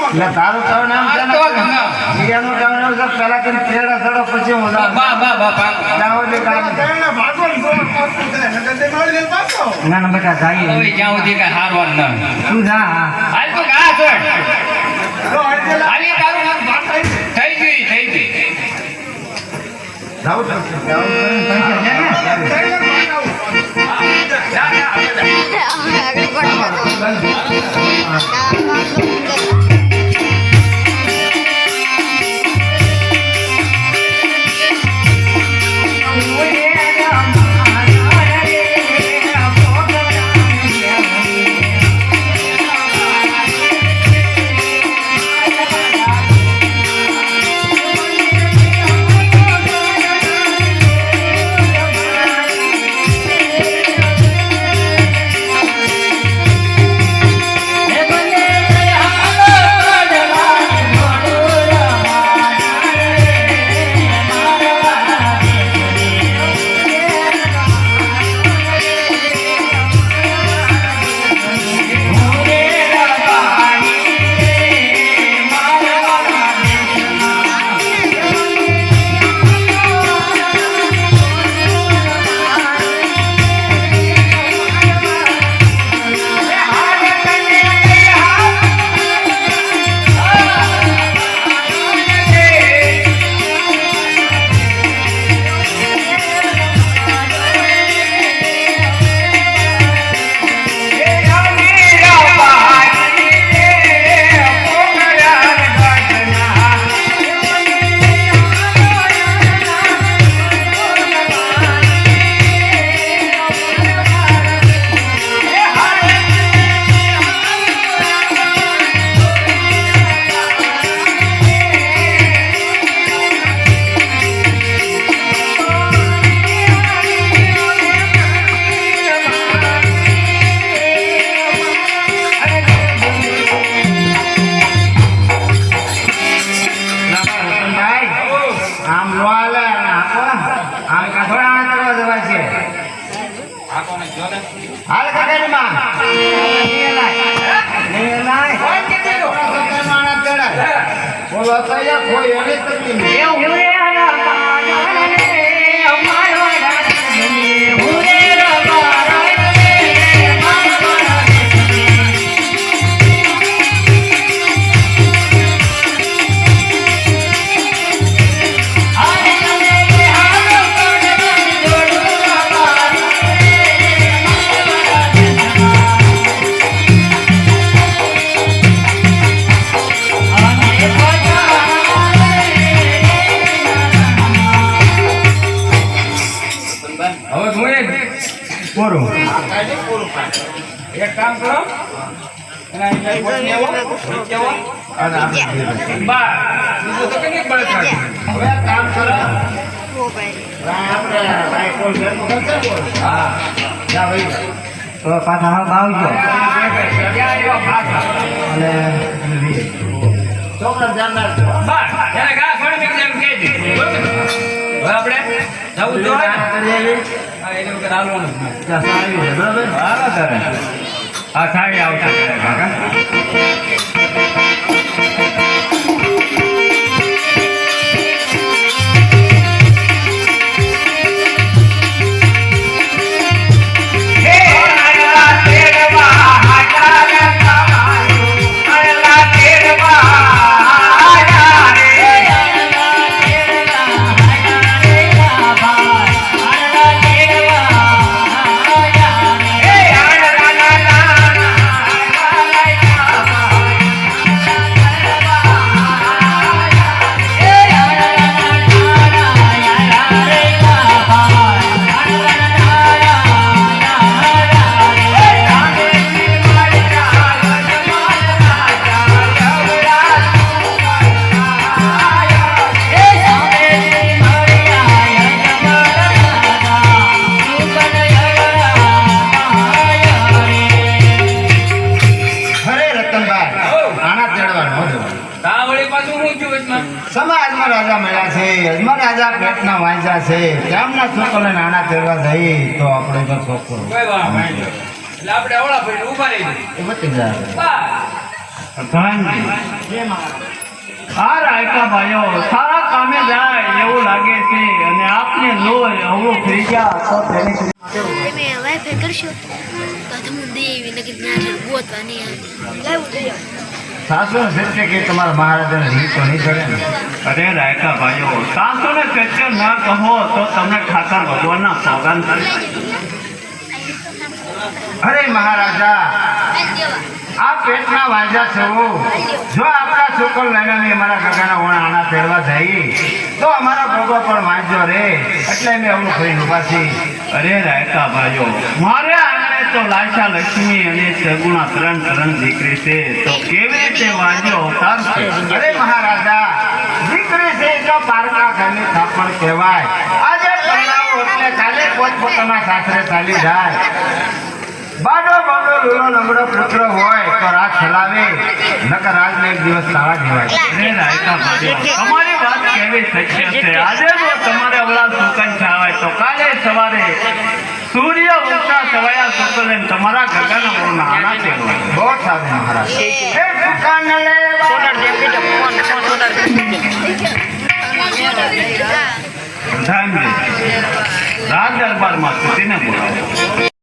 એટલે તારું કહું નામ છે ને બીજાનું કહું નામ છે પેલા તને તેડા ચડો પછી હું જાઓ દે ના ના બેટા જાય હવે જ્યાં સુધી કઈ હારવાર ન તું જા હા હાલ તો ઘા છોડ હાલી તારું થઈ ગઈ જાવ તો પૈસા છે ને હાલ કાકાની માં બોલો તો કોઈ એને તકલીફ એક કામ કરો હવે કામ કરો તો પાછા હા બાવજો અને છોકરા ધ્યાન રાખજો હવે આપણે જવું તો એને વગર હાલવાનું બરાબર હા સાડી આવતા કાકા સમાજમાં રાજા મળ્યા છે યજમાન રાજા પેટના વાંચા છે તેમના છોકરાને નાના તેડવા જઈ તો આપણે તો છોકરો એટલે આપણે ઓળા પડી ઉભા રહી એ બચી જાય પ્રધાનજી, આ રાયકા ભાઈઓ સારા કામે જાય એવું લાગે છે અને આપને લોહી અવળું થઈ ગયા તો તેની તમે વાઈફાઈ કરશો તો તમને દેવી નકર ત્યાં ગોતવાની લાવું જોઈએ સાસુ સત્ય કે તમારા મહારાજાને રીત તો નહીં ચડે ને. અરે રાયકા ભાઈઓ, સાસુને સત્ય ન કહો તો તમને ઠાકર ભગવાનના સોગંદ થાય. અરે મહારાજા, આ પેટના વાંજા છે હો. જો આપણા છોકરો લઈને અમારા કાકાના ઓણા આણા તેડવા જઈએ તો અમારા ભોગો પણ વાંચો રે, એટલે અમે અવળું ખાઈને ઉભા છીએ. અરે રાયકા ભાઈઓ, મારે આંગણે તો લાશા લક્ષ્મી અને સગુણા ત્રણ દીકરી છે, તો કેવી રીતે વાંજો અવતાર છે? અરે મહારાજા, દીકરી છે તો પારકા ઘરની થાપણ કહેવાય. આજે પરણાવો એટલે કાલે પોતપોતાના સાસરે ચાલી જાય. બાડો બાડો લૂલો લંગડો પુત્ર હોય તો રાજ ચલાવે, નકર રાજને એક દિવસ તાળા દેવાય. અરે રાયકા ભાઈઓ, તમારી વાત કેવી સત્ય છે. આજે જો તમારે અવળા સુકન છાવાય તો કાલે સવારે સૂર્ય ઉગતા સવાયા સુકલે તમારા ગગન મોરના આના તેડવા. બહુ સારું મહારાજ. એ દુકાન લેવા પ્રધાનજી, રાજ દરબારમાં સ્થિતિને બોલાવો.